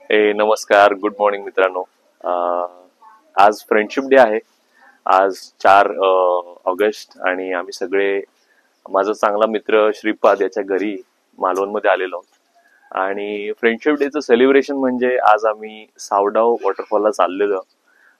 नमस्कार, good morning मित्रांनो. आज फ्रेंडशिप डे आहे. आज 4 ऑगस्ट आणि आम्ही सगळे, माझा चांगला मित्र श्रीपाद याच्या घरी मालवणमध्ये आलेलो आहोत. आणि फ्रेंडशिप डेचं सेलिब्रेशन म्हणजे आज आम्ही सावडाव वॉटरफॉलला चाललेलो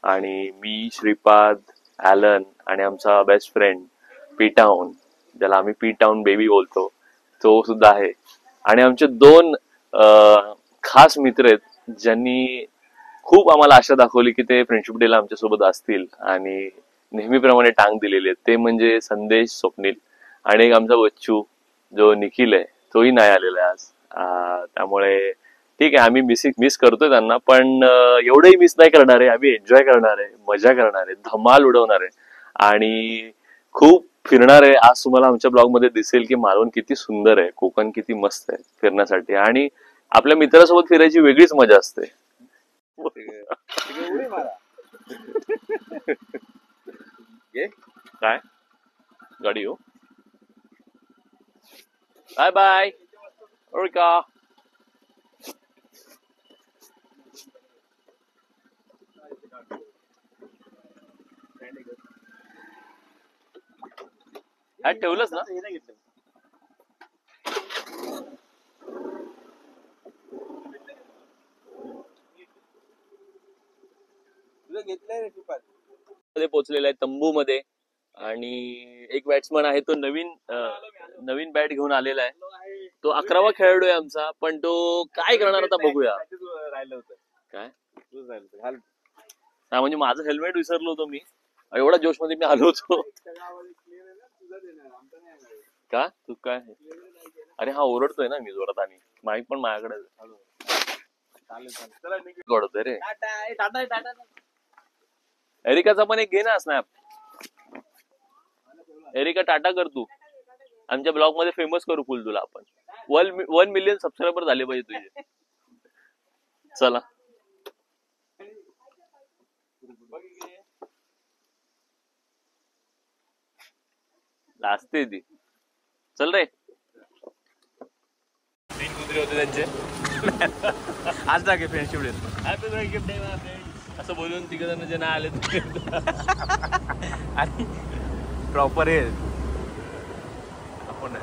आणि मी, श्रीपाद, ॲलन आणि आमचा बेस्ट फ्रेंड पी-टाऊन, ज्याला आम्ही पी-टाऊन बेबी बोलतो, तो सुद्धा आहे. आणि आमचे 2 खास मित्र आहेत ज्यांनी खूप आम्हाला आशा दाखवली की ते फ्रेंडशिप डेला आमच्या सोबत असतील आणि नेहमीप्रमाणे टांग दिलेले आहेत. ते म्हणजे संदेश, स्वप्नील आणि एक आमचा बच्चू जो निखिल आहे, तोही नाही आलेला आहे आज. त्यामुळे ठीक आहे, आम्ही मिस करतोय त्यांना, पण एवढंही मिस नाही करणार आहे. आम्ही एन्जॉय करणार आहे, मजा करणार आहे, धमाल उडवणार आहे आणि खूप फिरणार आहे. आज तुम्हाला आमच्या ब्लॉग मध्ये दिसेल की मालवण किती सुंदर आहे, कोकण किती मस्त आहे फिरण्यासाठी, आणि आपल्या मित्रासोबत फिरायची वेगळीच मजा असते. काय गाडी हो, बाय बाय ओरिका. ठेवलंच ना, मध्ये पोहोचलेला आहे तंबू मध्ये. आणि एक बॅट्समन आहे, तो नवीन बॅट घेऊन आलेला आहे. तो 11वा खेळाडू आहे आमचा, पण तो काय करणार आता बघूया. काय हा, म्हणजे माझं हेल्मेट विसरलो होतो मी, एवढा जोश मध्ये मी आलो होतो. का तू काय, अरे हा ओरडतोय ना मी जोरात, आणि माईक पण माझ्याकडे ओरडतोय रे. एरिकाचा पण एक घे ना स्नॅप. एरिका टाटा कर, तू आमच्या ब्लॉग मध्ये फेमस करू फुल तुला आपण. 1 मिलियन सबस्क्रायबर झाले पाहिजे तुझे. चला लाजते ती, चल रे. 3 कुत्रे होते त्यांचे. आज जागे friendship day, happy friendship day my friend असं बोलून 3 जण जे नाही आले आणि प्रॉपर हे आपण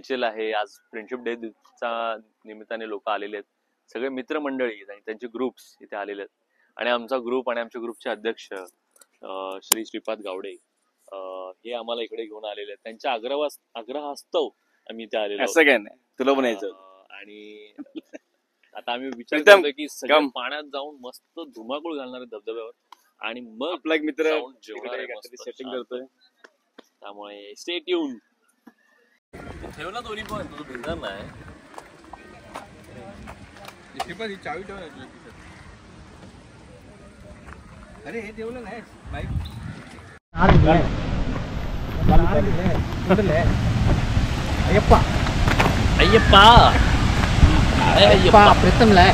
स्पेशल आहे. आज फ्रेंडशिप डे चा निमित्ताने लोक आलेले आहेत, सगळे मित्रमंडळी आणि त्यांचे ग्रुप्स इथे आलेले आहेत. आणि आमचा ग्रुप आणि आमच्या ग्रुपचे अध्यक्ष श्री श्रीपाद गावडे हे आम्हाला इकडे घेऊन आलेले आहेत. त्यांच्या आग्रहास्तव आम्ही इथे आलेलो असं काय नाही, तुला पण यायचं. आणि आता आम्ही विचार करतोय की सगळे पाण्यात जाऊन मस्त धुमाकूळ घालणार आहे धबधब्यावर आणि मग आपला एक मित्र सेटिंग करतोय. त्यामुळे स्टे ट्यून. ठेवला दोन्ही पण तुझं भिजणार नाही. चावी ठेव. अरे हे ठेवलं नाही बाईक. अय्यप्पा अय्यप्पा अय्यप्पा प्रीतमला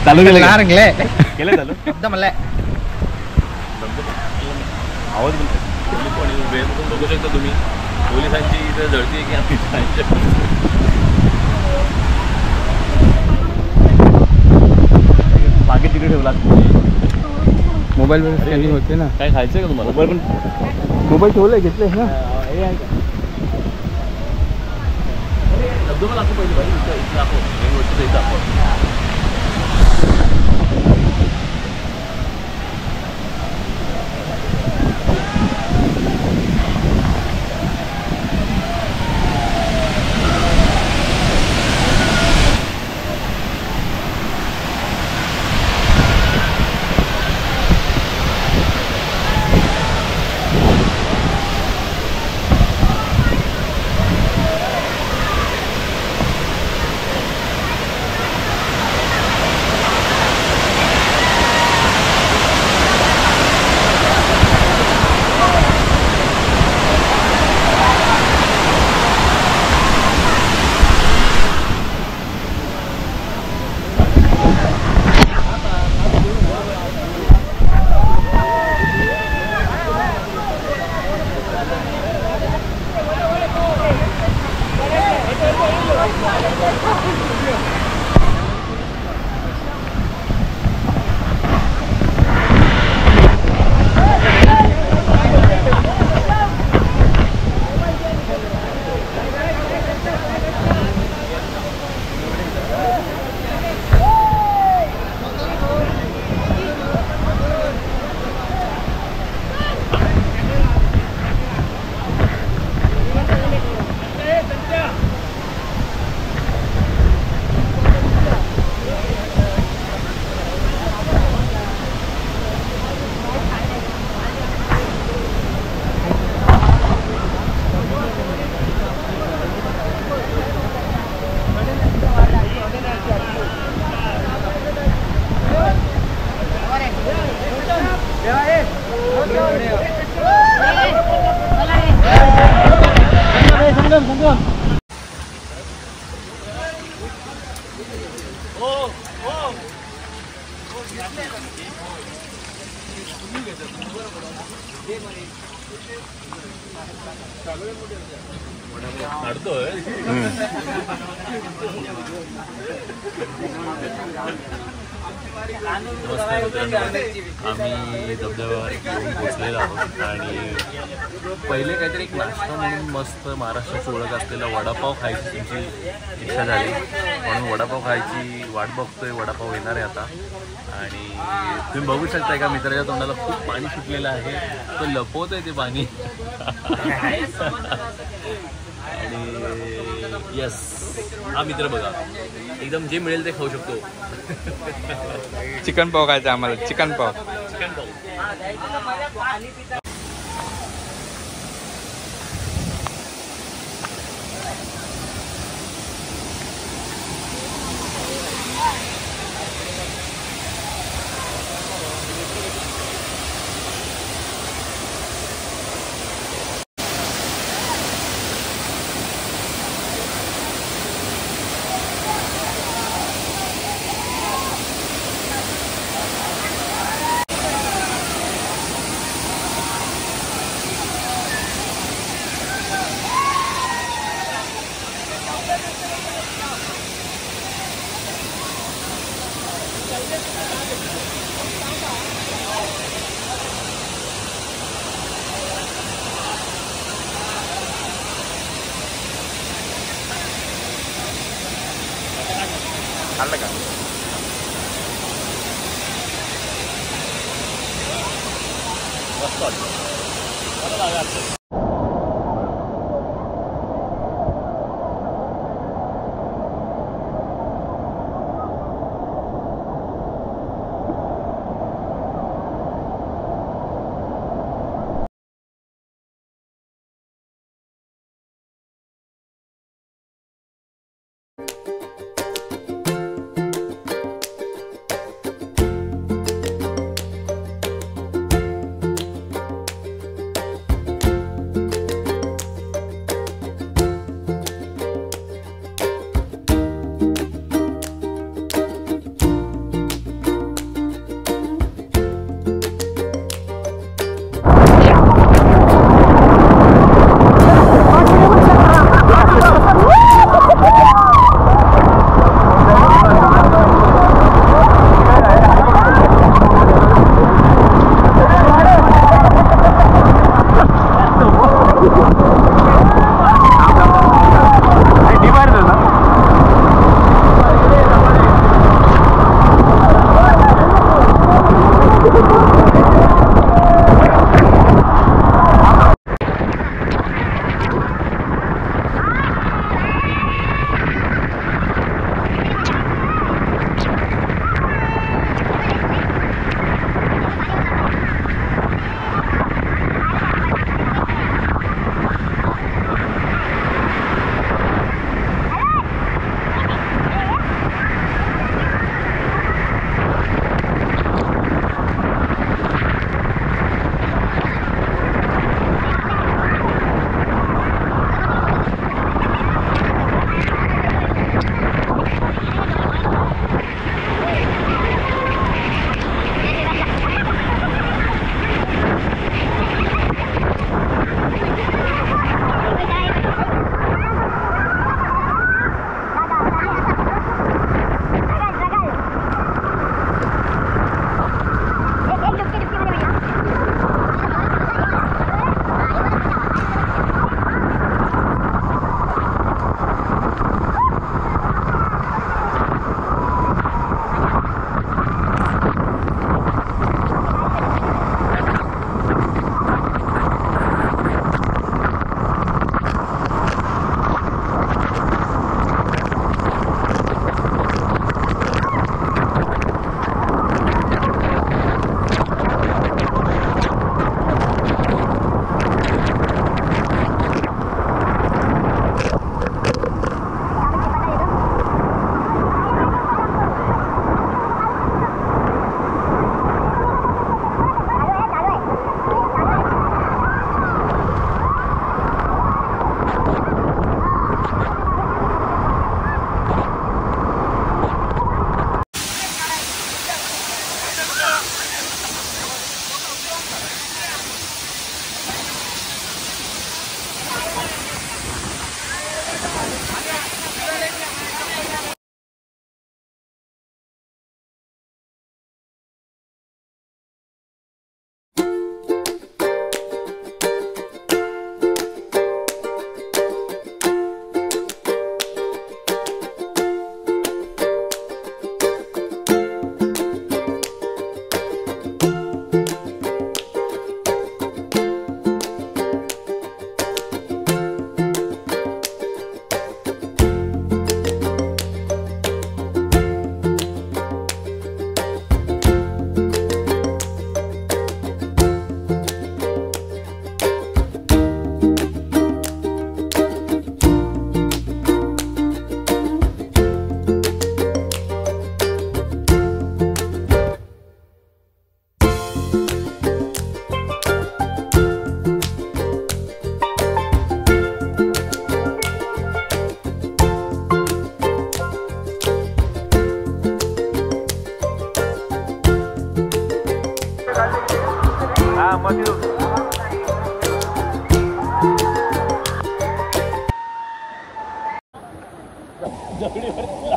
चालू केलं चालू एकदमला आवाज बघू शकता तुम्ही. पोलिसांची इथे झडती की आम्ही मागे तिकडे ठेवला. मोबाईल मध्ये स्कॅनिंग होते ना. काय खायचंय का तुम्हाला? मोबाईल ठेवले घेतले ना. धबधबा लागतो पहिले भाई. इथं दाखव, मेन गोष्ट इथं दाखव. आम्ही धबधब्यावर येऊन पोचलेलो आहोत आणि पहिले काहीतरी एक नाश्ता म्हणून मस्त महाराष्ट्राची ओळख असलेला वडापाव खायची तुमची इच्छा झाली म्हणून वडापाव खायची वाट बघतोय. वडापाव येणार आहे आता आणि तुम्ही बघू शकता एका मित्राच्या तोंडाला खूप पाणी सुटलेलं आहे. तो लपवतोय ते पाणी आणि यस हा मित्र बघा एकदम जे मिळेल ते खाऊ शकतो. चिकन पाव खायचं आम्हाला. चिकन पाव. खाल्लं का? मस्त वाटतं. बरं लागलं.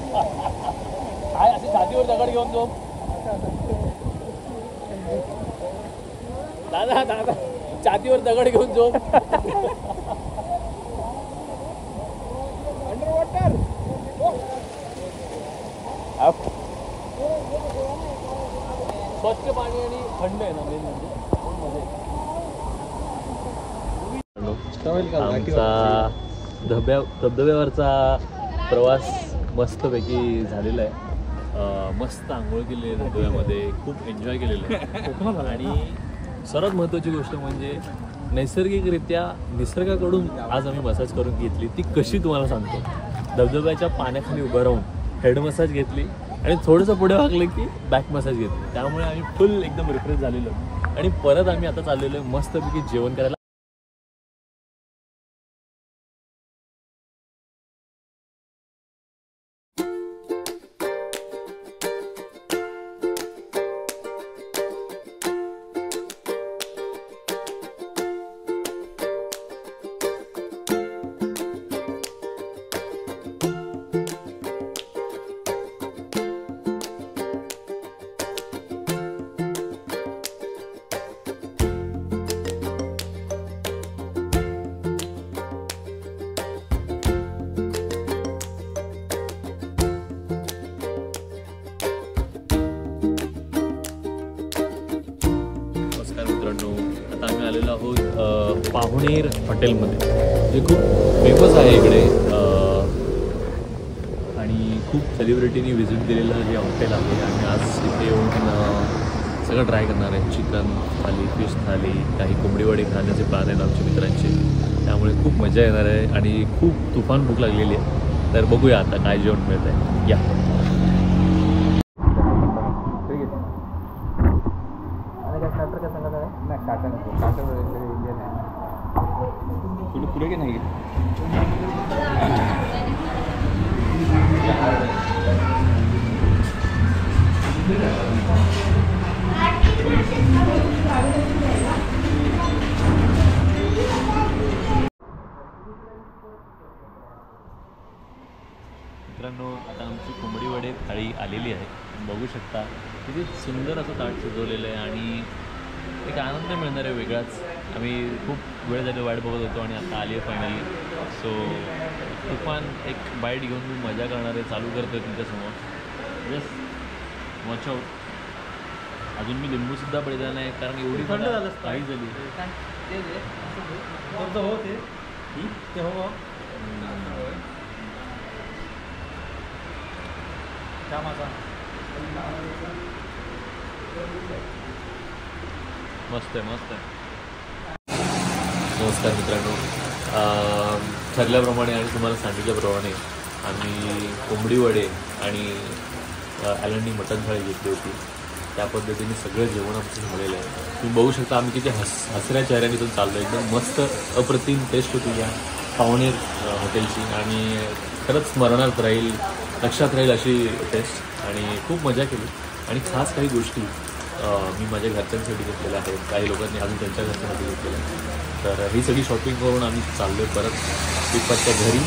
काय असे छातीवर दगड घेऊन जो दादा दादा छातीवर दगड घेऊन जो अंडर वॉटर स्वच्छ पाणी आणि थंड आहे ना मेन म्हणजे आमचा धबधब्यावरचा प्रवास मस्तपैकी झालेला आहे. मस्त आंघोळ केली आहे धबधब्यामध्ये, खूप एन्जॉय केलेलं आहे. आणि सर्वात महत्त्वाची गोष्ट म्हणजे नैसर्गिकरित्या निसर्गाकडून आज आम्ही मसाज करून घेतली. ती कशी तुम्हाला सांगतो. धबधब्याच्या पाण्याखाली उभं राहून हेड मसाज घेतली आणि थोडंसं पुढे वागलं की बॅक मसाज घेतली. त्यामुळे आम्ही फुल एकदम रिफ्रेश झालेलो आणि परत आम्ही आता चाललेलो आहे मस्तपैकी जेवण करायला. मित्रांनो, आता आम्ही आलेलो आहोत पाहुणेर हॉटेलमध्ये, जे खूप फेमस आहे इकडे आणि खूप सेलिब्रिटीनी व्हिजिट दिलेलं हे हॉटेल आहे. आणि आज इथे येऊन सगळं ट्राय करणार आहे. चिकन थाली, फिश थाली, काही कोंबडीवडे खाण्याचे प्लॅन आहेत आमच्या मित्रांचे. त्यामुळे खूप मजा येणार आहे आणि खूप तुफान भूक लागलेली आहे. तर बघूया आता काय जेवण मिळत आहे. या पुढे की नाही मित्रांनो, आता आमची कोंबडी वडे थाळी आलेली आहे. बघू शकता किती सुंदर असं ताट सजवलेलं आहे आणि एक आनंद मिळणार आहे वेगळाच. आम्ही खूप वेळ झाली वाट बघत होतो आणि आता आली आहे फायनली. सो तुफान एक बाईट घेऊन मी मजा करणार आहे. चालू करतो आहे तुमच्यासमोर. Just watch out. अजून मी लिंबूसुद्धा पडलेला नाही कारण एवढी थंड झालं काही झाली. मस्त आहे, मस्त आहे. नमस्कार मित्रांनो, ठरल्याप्रमाणे आणि तुम्हाला सांगितल्याप्रमाणे आम्ही कोंबडी वडे आणि ॲलंडी मटण थाळी घेतली होती. त्या पद्धतीने सगळं जेवण आमचं झालेलं आहे. तुम्ही बघू शकता आम्ही किती हसऱ्या चेहऱ्याने इथून चाललो. एकदम मस्त अप्रतिम टेस्ट होती या पाहुणेर हॉटेलची आणि खरंच स्मरणात राहील, लक्षात राहील अशी टेस्ट. आणि खूप मजा केली आणि खास काही गोष्टी मी माझ्या घरच्यांसाठी घेतलेल्या आहेत. काही लोकांनी अजून त्यांच्या घरच्यांसाठी घेतलेल्या आहेत. तर ही सगळी शॉपिंग करून आम्ही चाललो आहे परत श्रीपादच्या घरी.